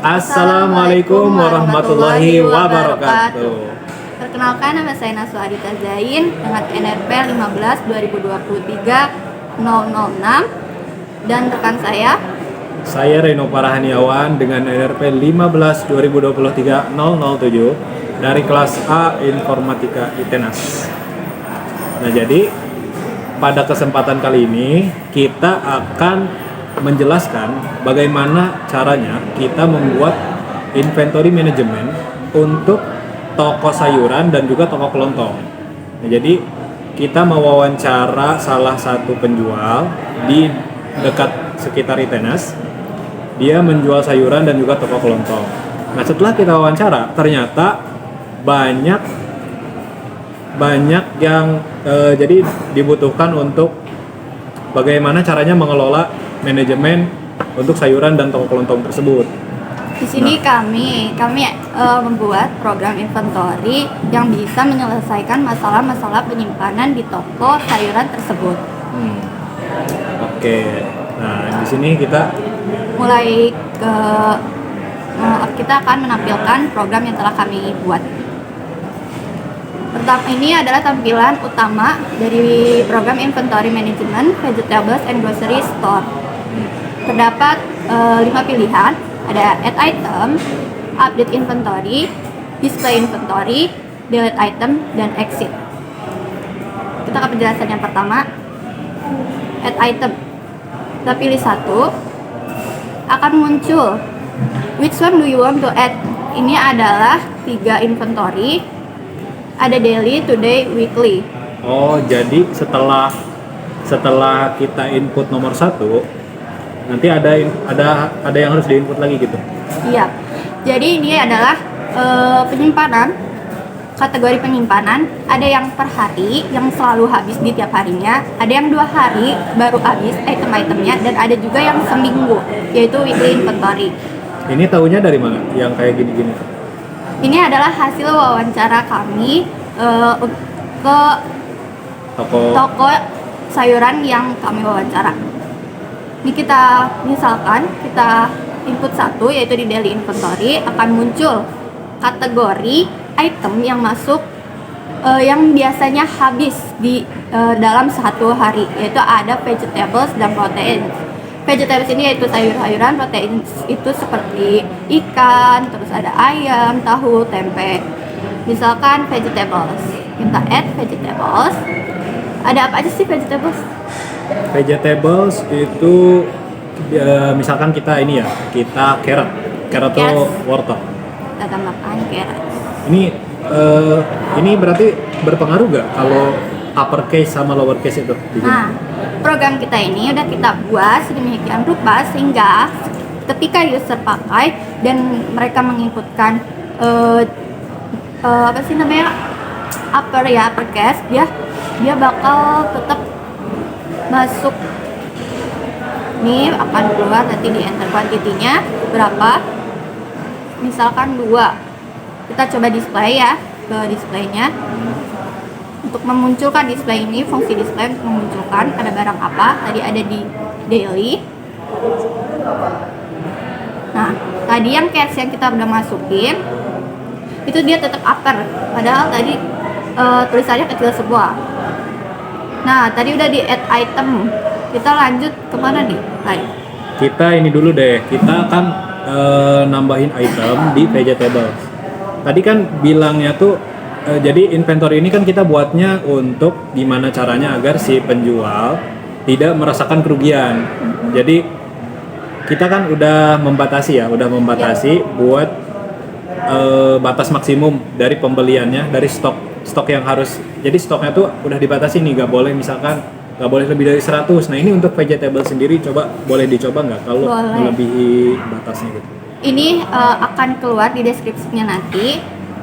Assalamualaikum warahmatullahi wabarakatuh. Perkenalkan, nama saya Naswa Adita Zain dengan NRP 15 2023 006 dan rekan Saya Reno Parahaniawan dengan NRP 15 2023 007 dari kelas A Informatika ITENAS. Nah, jadi pada kesempatan kali ini kita akan menjelaskan bagaimana caranya kita membuat inventory management untuk toko sayuran dan juga toko kelontong. Nah, jadi kita mewawancara salah satu penjual di dekat sekitar ITENAS. Dia menjual sayuran dan juga toko kelontong. Nah, setelah kita wawancara, ternyata banyak yang jadi dibutuhkan untuk bagaimana caranya mengelola manajemen untuk sayuran dan toko kelontong tersebut. Di sini kami membuat program inventory yang bisa menyelesaikan masalah-masalah penyimpanan di toko sayuran tersebut. Oke. Nah, di sini kita akan menampilkan program yang telah kami buat. Pertama, ini adalah tampilan utama dari program inventory management vegetables and grocery store. Terdapat 5 pilihan, ada add item, update inventory, display inventory, delete item, dan exit. Kita ke penjelasan yang pertama. Add item, kita pilih satu, akan muncul which one do you want to add. Ini adalah 3 inventory, ada daily, today, weekly. Oh, jadi setelah kita input nomor 1, nanti ada yang harus diinput lagi gitu. Iya. Jadi ini adalah penyimpanan, kategori penyimpanan. Ada yang per hari yang selalu habis di tiap harinya, ada yang 2 hari baru habis item-itemnya, dan ada juga yang seminggu, yaitu weekly inventory. Ini tahunya dari mana yang kayak gini-gini? Ini adalah hasil wawancara kami ke toko sayuran yang kami wawancara. Ini misalkan kita input 1, yaitu di daily inventory, akan muncul kategori item yang masuk yang biasanya habis di dalam 1 hari, yaitu ada vegetables dan protein. Vegetables ini yaitu sayur-sayuran, protein itu seperti ikan, terus ada ayam, tahu, tempe. Misalkan vegetables, kita add vegetables. Ada apa aja sih vegetables? Vegetables itu misalkan kita carrot atau wortel. Kita tambahkan carrot. Ini berarti berpengaruh gak kalau uppercase sama lowercase itu? Nah, program kita ini udah kita buat sedemikian rupa sehingga ketika user pakai dan mereka menginputkan uppercase, dia bakal tetap masuk. Ini akan keluar nanti di enter quantity-nya berapa, misalkan 2. Kita coba display ya, ke displaynya. Untuk memunculkan display ini, fungsi display untuk memunculkan ada barang apa, tadi ada di daily. Nah, tadi yang cash yang kita udah masukin itu dia tetap upper, padahal tadi tulisannya kecil sebuah. Nah, tadi udah di add item. Kita lanjut kemana nih? Kita ini dulu deh. Kita akan nambahin item di vegetables. Tadi kan bilangnya tuh jadi inventory ini kan kita buatnya untuk gimana caranya agar si penjual tidak merasakan kerugian. Jadi kita kan udah membatasi buat batas maksimum dari pembeliannya, dari stok yang harus. Jadi stoknya tuh udah dibatasi nih, nggak boleh lebih dari 100. Nah, ini untuk vegetable sendiri boleh dicoba nggak kalau melebihi batasnya gitu? Ini akan keluar di deskripsinya nanti.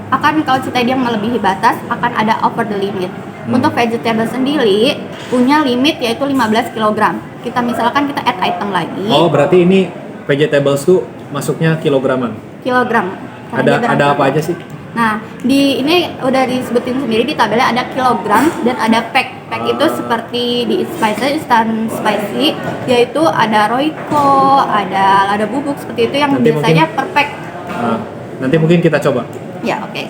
Kalau cerita dia melebihi batas, akan ada over the limit. Untuk vegetable sendiri punya limit yaitu 15 kg. Kita add item lagi. Oh, berarti ini vegetables tuh masuknya kilograman? Kilogram. Ada apa aja sih? Nah, di ini udah disebutin sendiri di tabelnya ada kilogram dan ada pack. Pack itu seperti di instant spicy, yaitu ada Royco, ada lada bubuk seperti itu yang Nanti biasanya per pack. Nanti mungkin kita coba. Ya, oke.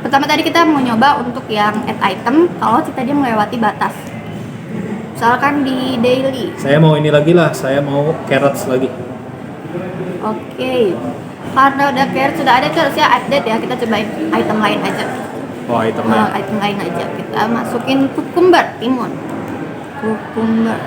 Pertama tadi kita mau nyoba untuk yang add item kalau kita dia melewati batas. Misalkan di daily. Saya mau ini lagi lah, saya mau carrots lagi. Oke. Karena udah carrot sudah ada harusnya update ya, kita cobain item lain aja. Oh, item lain. Item lain aja. Kita masukin cucumber, timun. Cucumber.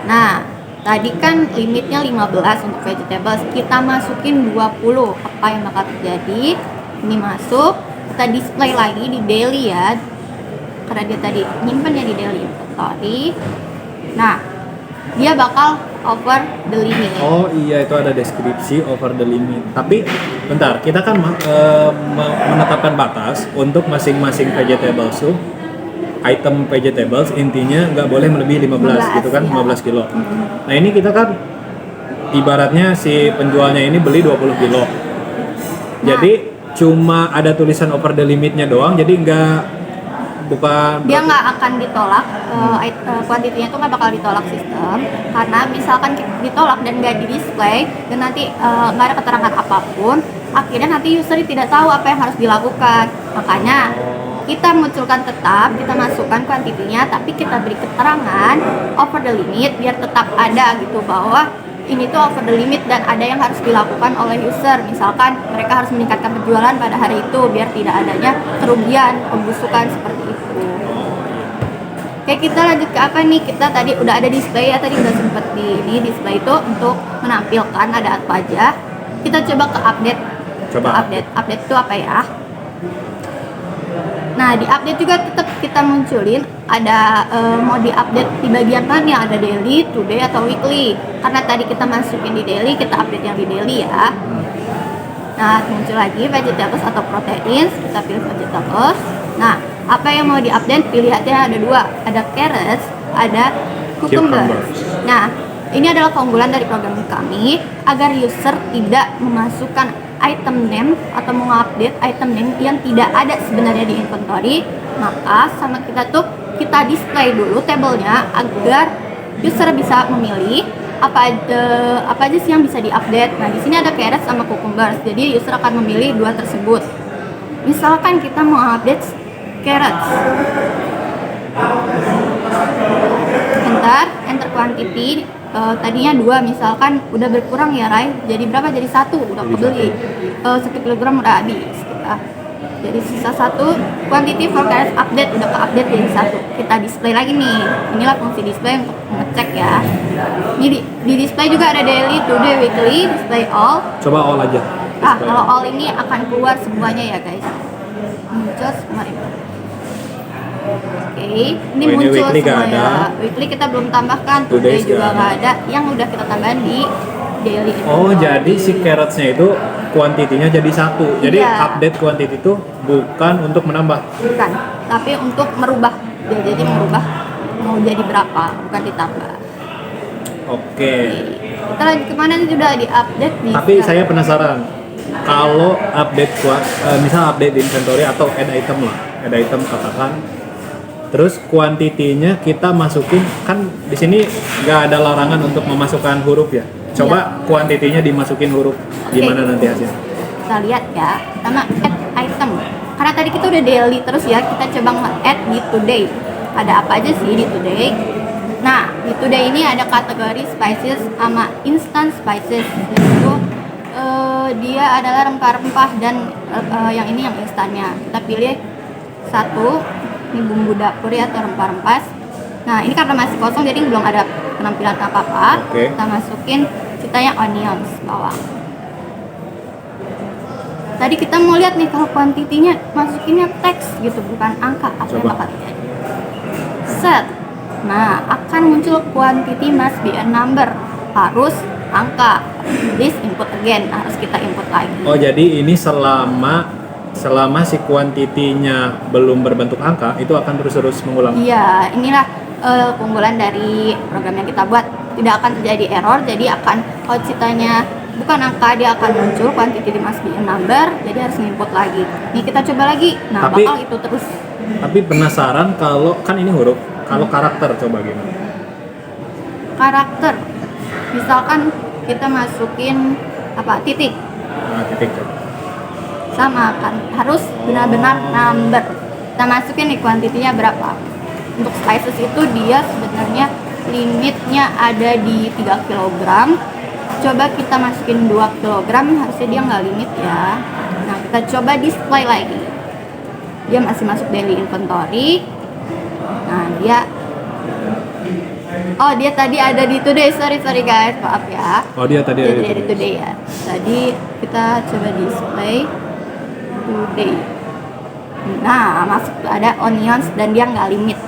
Nah, tadi kan limitnya 15 untuk vegetables. Kita masukin 20. Apa yang bakal terjadi? Ini masuk, kita display lagi di daily ya. Karena dia tadi nyimpennya di daily inventory. Nah, dia bakal over the limit. Oh iya, itu ada deskripsi over the limit. Tapi bentar, kita kan menetapkan batas untuk masing-masing vegetables tuh. Item vegetables intinya nggak boleh melebihi 15 gitu kan, ya. 15 kilo. Nah ini kita kan ibaratnya si penjualnya ini beli 20 kilo. Jadi cuma ada tulisan over the limitnya doang, jadi bukan dia nggak akan ditolak, kuantitinya tuh nggak bakal ditolak sistem, karena misalkan ditolak dan nggak di display dan nanti nggak ada keterangan apapun, akhirnya nanti user tidak tahu apa yang harus dilakukan. Makanya kita munculkan tetap, kita masukkan kuantitinya, tapi kita beri keterangan over the limit biar tetap ada gitu bahwa ini tuh over the limit dan ada yang harus dilakukan oleh user. Misalkan mereka harus meningkatkan penjualan pada hari itu biar tidak adanya kerugian, pembusukan seperti itu. Oke, kita lanjut ke apa nih? Kita tadi udah ada display ya, tadi udah sempet di ini display itu untuk menampilkan ada apa aja. Kita coba ke update. Update itu apa ya? Nah, di update juga tetap kita munculin ada mau di-update di bagian mana, ada daily, today, atau weekly. Karena tadi kita masukin di daily, kita update yang di daily ya. Nah, muncul lagi vegetables atau proteins, kita pilih vegetables. Nah, apa yang mau di-update? Pilihannya ada dua, ada carrots, ada cucumbers. Nah, ini adalah keunggulan dari program kami agar user tidak memasukkan item name atau mengupdate item name yang tidak ada sebenarnya di inventory. Maka sama kita tuh kita display dulu tabelnya agar user bisa memilih apa aja sih yang bisa diupdate. Nah, di sini ada carrots sama cucumbers. Jadi user akan memilih dua tersebut. Misalkan kita mau update carrots. Enter quantity. Tadinya 2, misalkan udah berkurang ya Rai, jadi berapa? Jadi 1, udah kebeli 1 kilogram udah habis kita. Jadi sisa 1, quantity for carrots update, udah ke update jadi 1. Kita display lagi nih, inilah fungsi display untuk ngecek ya. Ini di display juga ada daily, today, weekly, display all. Coba all aja. Kalau all ini akan keluar semuanya ya guys, muncul semua ini. Oke, ini muncul semua ya. Weekly kita belum tambahkan, today juga nggak ada. Yang udah kita tambahin di daily. Oh, jadi si carrotsnya itu kuantitinya jadi 1. Jadi update quantity itu bukan untuk menambah. Bukan, tapi untuk merubah. Jadi merubah mau jadi berapa, bukan ditambah. Oke. Kita lagi kemana nih, sudah di update nih. Tapi saya penasaran, kalau update misal update di inventory atau add item lah, add item katakan. Terus kuantitinya kita masukin, kan di sini nggak ada larangan untuk memasukkan huruf ya. Coba kuantitinya dimasukin huruf, gimana nanti hasilnya? Kita lihat ya, pertama add item. Karena tadi kita udah daily terus ya, kita coba nge-add di today. Ada apa aja sih di today? Nah, di today ini ada kategori spices sama instant spices. Itu dia adalah rempah-rempah dan yang ini yang instannya. Kita pilih 1. Ini bumbu dapur ya atau rempah-rempah. Nah, ini karena masih kosong jadi belum ada penampilan apa-apa. Kita masukin ceritanya onions, bawang. Tadi kita mau lihat nih kalau kuantitinya masukinnya teks gitu, bukan angka. Apa yang bakal terjadi? Set. Nah, akan muncul quantity must be a number. Harus angka. This input again, harus kita input lagi. Oh, jadi ini selama si kuantitinya belum berbentuk angka, itu akan terus-terus mengulang. Iya, inilah keunggulan dari program yang kita buat. Tidak akan terjadi error, jadi akan kalau ceritanya bukan angka, dia akan muncul quantity must be a number, jadi harus input lagi. Nih kita coba lagi. Nah, Tapi- bakal itu terus. Tapi penasaran kalau kan ini huruf, kalau karakter coba gimana? Karakter. Misalkan kita masukin apa? Titik. Nah, titik coba. Sama kan, harus benar-benar number. Kita masukin nih kuantitinya berapa. Untuk spices itu dia sebenarnya limitnya ada di 3 kg. Coba kita masukin 2 kg, harusnya dia nggak limit ya. Nah, kita coba display lagi. Dia masih masuk daily inventory. Nah, dia tadi ada di today. Sorry guys, maaf ya. Oh, dia tadi ada Jadi itu. today ya. Tadi kita coba display today. Nah, masuk tuh ada onions dan dia nggak limit.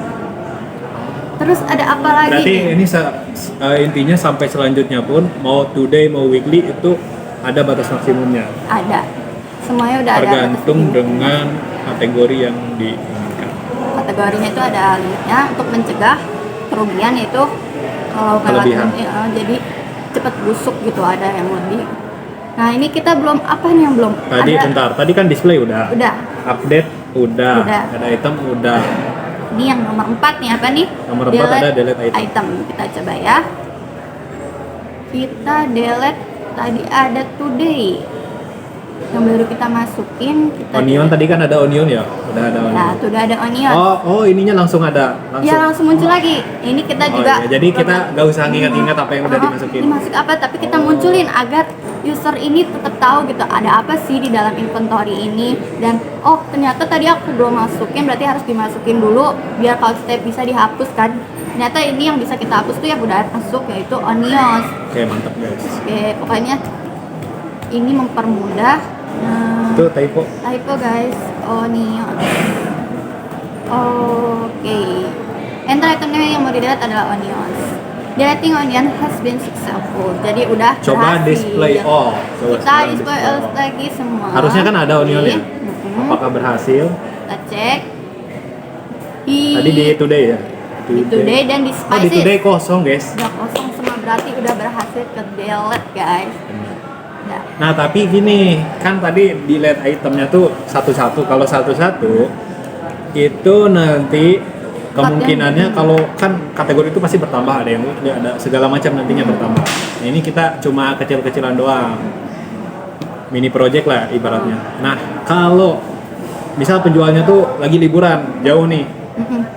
Terus ada apa lagi? Berarti nih? ini intinya sampai selanjutnya pun mau today mau weekly itu ada batas maksimumnya. Ada. Semuanya udah ada. Tergantung batas dengan kategori yang diinginkan. kategorinya itu ada limitnya untuk mencegah kerugian, yaitu kalau Kelebihan. jadi cepat busuk gitu, ada yang lebih. Nah, ini kita belum apa nih yang belum? Tadi ada, bentar, tadi kan display udah. Udah. Update udah. Udah. Ada item udah. Ini yang nomor 4 nih, apa nih? Nomor 4 ada delete item. Kita coba ya. Kita delete, tadi ada today. Yang baru kita masukin, kita Onion delete. tadi kan ada onion ya? Udah ada onion. Nah, sudah ada onion. Oh, ininya langsung ada. Ya, langsung muncul lagi. Ini kita Oh, juga iya. Jadi kita gak usah nginget-nginget apa yang udah dimasukin. Dimasuk apa, tapi kita munculin agar user ini tetap tahu gitu ada apa sih di dalam inventory ini, dan oh ternyata tadi aku belum masukin, berarti harus dimasukin dulu biar kalau step bisa dihapus kan. Ternyata ini yang bisa kita hapus tuh yang udah masuk, yaitu onions. Oke, mantap guys. Oke, pokoknya ini mempermudah. Itu typo. Typo guys, onions. Oke. Enter item name yang mau di-delete adalah onions. Deleting onion has been successful. Jadi udah Coba berhasil. display all. Coba Kita sekarang display all lagi semua. Harusnya kan ada onionnya. Mhm. Apakah berhasil? Kita cek. Tadi di today ya? Di today dan di Oh, di spices. today kosong guys. Udah kosong semua, berarti udah berhasil ke delete guys. Udah. Nah, tapi gini, kan tadi delete itemnya tuh satu-satu. Kalau satu-satu itu nanti kemungkinannya kalau kan kategori itu pasti bertambah, ada segala macam nantinya bertambah. Nah, ini kita cuma kecil-kecilan doang. Mini project lah ibaratnya. Nah, kalau misal penjualnya tuh lagi liburan jauh nih.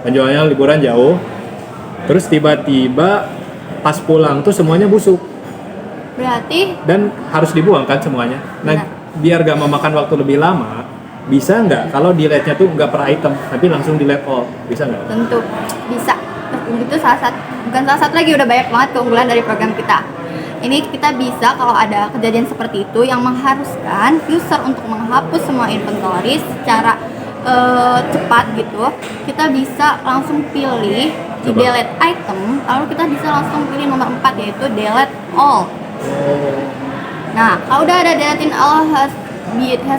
Penjualnya liburan jauh. Terus tiba-tiba pas pulang tuh semuanya busuk. Berarti Dan harus dibuang kan semuanya. Nah, biar gak memakan waktu lebih lama, bisa nggak kalau delete-nya tuh nggak per item, tapi langsung delete all, bisa nggak? tentu bisa. Itu bukan salah satu lagi, udah banyak banget keunggulan dari program kita. Ini kita bisa kalau ada kejadian seperti itu yang mengharuskan user untuk menghapus semua inventory secara cepat gitu, kita bisa langsung pilih di Coba. delete item, lalu kita bisa langsung pilih nomor 4, yaitu delete all. Nah, kalau udah ada deleting all has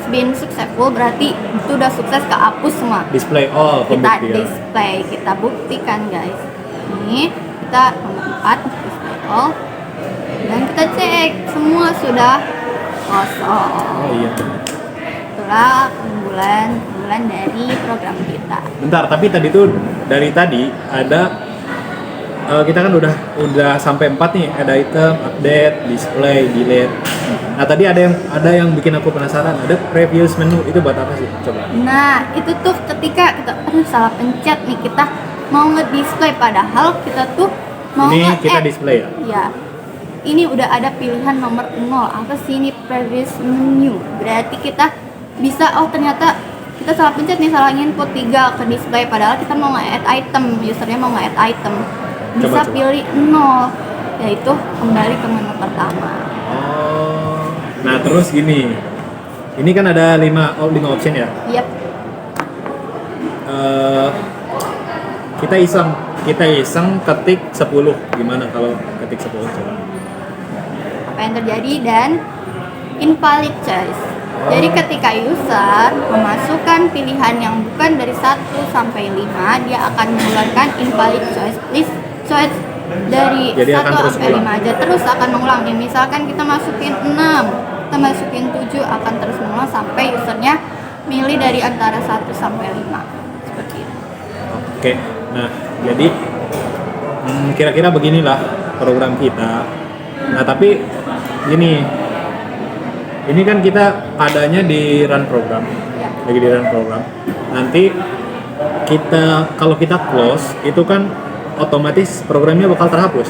been successful, berarti itu udah sukses kehapus semua. Display all Kita pembuktian. display, kita buktikan guys. Ini kita nomor 4 display all, dan kita cek semua sudah kosong. Oh iya. Itulah keunggulan dari program kita. Bentar, tapi tadi tuh dari tadi ada kita kan udah sampai 4 nih, ada item, update, display, delete. Nah, tadi ada yang bikin aku penasaran, ada previous menu, itu buat apa sih? Coba. Nah, itu tuh ketika kita salah pencet nih, kita mau nge-display, padahal kita tuh mau Ini kita nge-add. display ya? Ya. Ini udah ada pilihan nomor 0. Apa sih ini previous menu? Berarti kita bisa, oh ternyata kita salah pencet nih, salah input 3 ke display, padahal kita mau nge-add item, usernya mau nge-add item. Bisa Coba. pilih 0, yaitu kembali ke menu pertama. Oh. Nah, terus gini. Ini kan ada 5 option ya. Yap. Kita iseng ketik 10. Gimana kalau ketik 10 coba? Apa yang terjadi, dan invalid choice. Jadi ketika user memasukkan pilihan yang bukan dari 1 sampai 5, dia akan mengeluarkan invalid choice. Please choose dari Jadi 1 akan terus sampai ulang. 5 aja, terus akan mengulang nih. Misalkan kita masukin 6, kita masukin 7, akan terus mengulang sampai usernya milih dari antara 1 sampai 5 seperti itu. Oke, nah jadi kira-kira beginilah program kita. Nah tapi gini, ini kan kita adanya di run program, Ya. lagi di run program. Nanti kalau kita close itu kan otomatis programnya bakal terhapus.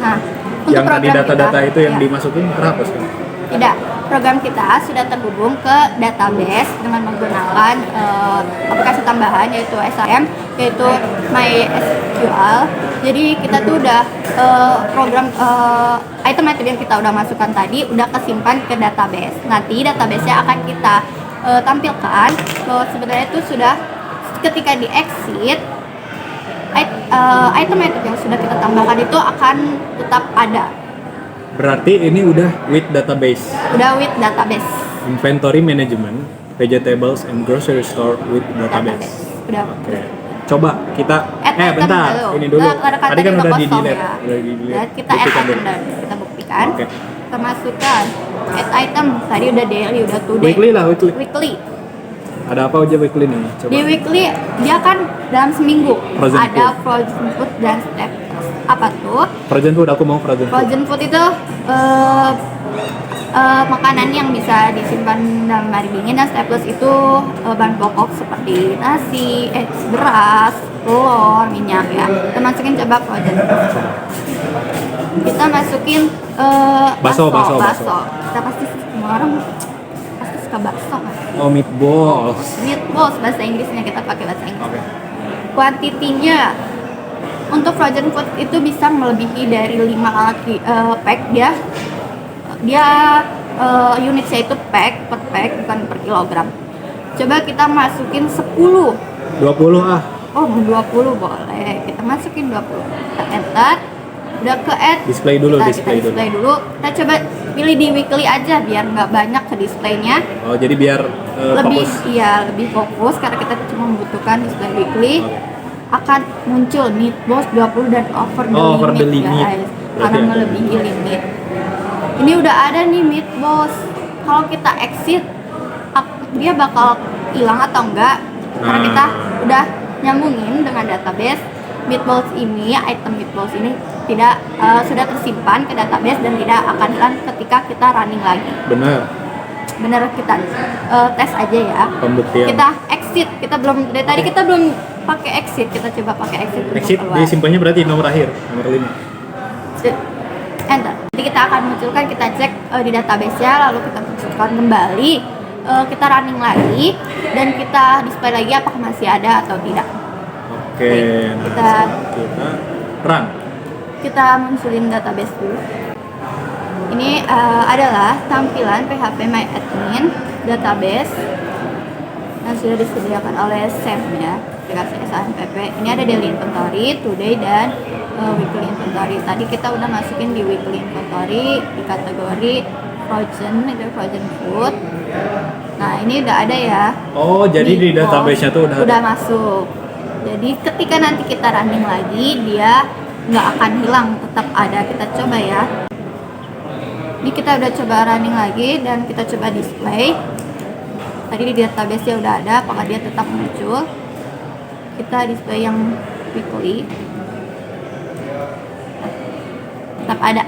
Nah, untuk Yang tadi program data-data kita, itu yang ya, dimasukin terhapus kan? tidak. Program kita sudah terhubung ke database dengan menggunakan aplikasi tambahan yaitu SRM, yaitu MySQL. Jadi kita tuh udah program item-item yang kita udah masukkan tadi udah kesimpan ke database. Nanti database-nya akan kita tampilkan bahwa sebenarnya itu sudah ketika di exit item-item yang sudah kita tambahkan itu akan tetap ada. Berarti ini udah with database. Udah with database. Inventory management, vegetables and grocery store with database. Udah. Oke. Coba kita Add item bentar, dulu. ini dulu. Tadi kan udah di kosong delete. ya. Udah di delete. Dan kita add Buktikan item dulu. dan kita buktikan. Oke. Kita masukkan add item. Tadi udah daily, udah today. Weekly lah, weekly. Weekly. Ada apa aja weekly nih? Coba. Di weekly dia kan dalam seminggu Frozen ada food. frozen food dan staples. Apa tuh? Frozen food, aku mau frozen food. Frozen food itu makanan yang bisa disimpan dalam lemari dingin, dan staples itu bahan pokok seperti nasi, beras, telur, minyak ya. Kita masukin coba frozen food. Kita masukin Bakso. Kita pasti semua orang pasti suka bakso kan? Oh, meatballs. Meatballs bahasa Inggrisnya, kita pakai bahasa Inggris. Oke. Kuantitinya untuk frozen food itu bisa melebihi dari 5 kali pack. Dia unitnya itu pack per pack, bukan per kilogram. Coba kita masukin 10. 20 ah. Oh, 20 boleh. Kita masukin 20. Kita enter. Udah ke add. Display dulu, kita display display dulu. Kita coba pilih di weekly aja biar nggak banyak ke displaynya. Oh, jadi biar Lebih fokus. iya, lebih fokus karena kita cuma membutuhkan display weekly. Oke. Akan muncul meatballs 20 dan over the Oh, over limit, the limit. guys. Berarti Karena ada melebihi limit. Ini udah ada nih meatballs. Kalau kita exit, dia bakal hilang atau enggak? Karena Nah. kita udah nyambungin dengan database. Meatballs ini, item meatballs ini tidak sudah tersimpan ke database dan tidak akan hilang ketika kita running lagi. Bener, kita tes aja ya. Pembuktian. Kita exit, kita belum dari tadi kita belum pakai exit, kita coba pakai exit untuk Exit keluar. disimpannya berarti nomor akhir, nomor 5. Enter. Jadi kita akan munculkan, kita cek di database-nya, lalu kita munculkan kembali, kita running lagi dan kita display lagi apakah masih ada atau tidak. Oke, Baik, nah kita run. Kita munculin database dulu. Ini adalah tampilan PHP My Admin database yang sudah disediakan oleh SAM ya, aplikasi SAMPP. Ini ada daily inventory, today, dan weekly inventory. Tadi kita udah masukin di weekly inventory di kategori frozen, itu frozen food. Nah ini udah ada ya. Oh, jadi di database-nya tuh udah ada. masuk. Jadi ketika nanti kita running lagi, dia nggak akan hilang, tetap ada. Kita coba ya. Ini kita udah coba running lagi dan kita coba display. Tadi di database-nya udah ada, apakah dia tetap muncul? Kita display yang weekly. Tetap ada.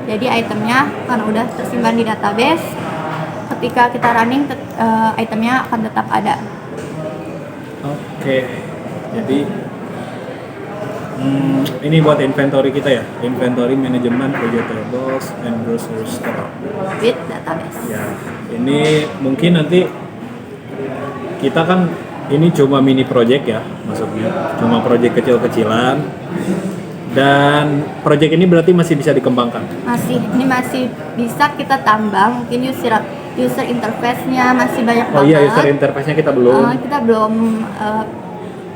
Jadi itemnya karena udah tersimpan di database, ketika kita running itemnya akan tetap ada. Oke. Jadi ini buat inventory kita ya, inventory management vegetables and grocery store. With database. Ya, ini mungkin nanti kita kan ini cuma mini project ya, maksudnya cuma project kecil-kecilan, dan project ini berarti masih bisa dikembangkan. Ini masih bisa kita tambah, mungkin user interface-nya masih banyak Oh banget. iya, user interface-nya kita belum. Kita belum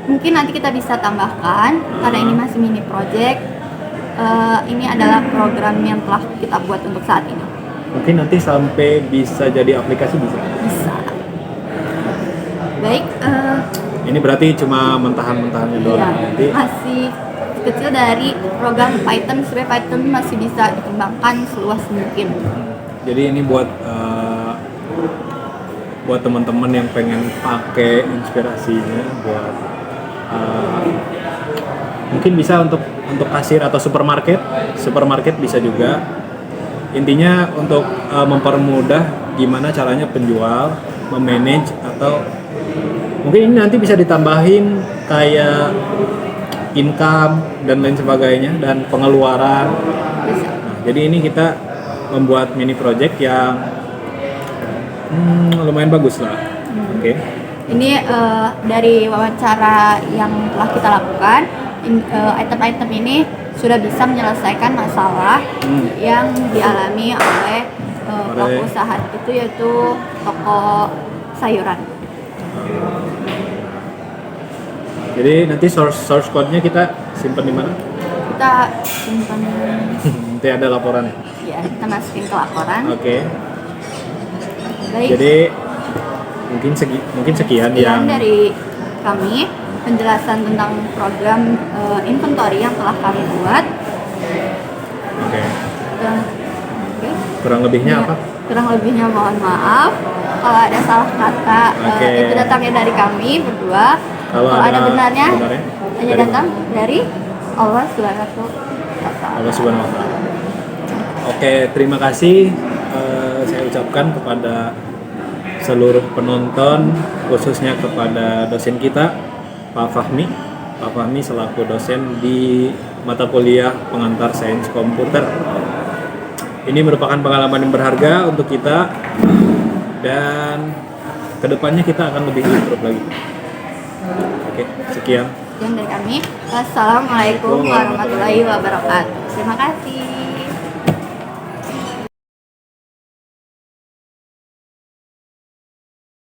mungkin nanti kita bisa tambahkan karena ini masih mini project. Ini adalah program yang telah kita buat untuk saat ini. Mungkin nanti sampai bisa jadi aplikasi bisa. Bisa. Baik, Ini berarti cuma mentahan-mentahannya doang. iya, Nanti masih kecil dari program Python supaya Python masih bisa dikembangkan seluas mungkin. Jadi ini buat teman-teman yang pengen pakai inspirasinya buat mungkin bisa untuk kasir atau supermarket bisa juga. Intinya untuk mempermudah gimana caranya penjual memanage, atau mungkin ini nanti bisa ditambahin kayak income dan lain sebagainya dan pengeluaran. Nah, jadi ini kita membuat mini project yang lumayan bagus lah. Oke. Ini dari wawancara yang telah kita lakukan, item-item ini sudah bisa menyelesaikan masalah yang dialami oleh pelaku usaha itu, yaitu toko sayuran. Jadi nanti source code-nya kita simpan di mana? Kita simpan. Nanti ada laporannya. Ya, kita masukin ke laporan. Oke. Baik. Jadi mungkin sekian yang dari kami, penjelasan tentang program inventory yang telah kami buat. Oke. Oke. Kurang lebihnya apa? Kurang lebihnya mohon maaf kalau ada salah kata. Itu datangnya dari kami berdua. Kalau ada benarnya hanya datang dari Allah Subhanahu wa Ta'ala. Oke, terima kasih saya ucapkan kepada seluruh penonton, khususnya kepada dosen kita, Pak Fahmi selaku dosen di mata kuliah pengantar sains komputer. Ini merupakan pengalaman yang berharga untuk kita, dan kedepannya kita akan lebih improve lagi. Oke, sekian. Sekian dari kami. Wassalamualaikum warahmatullahi wabarakatuh. Terima kasih.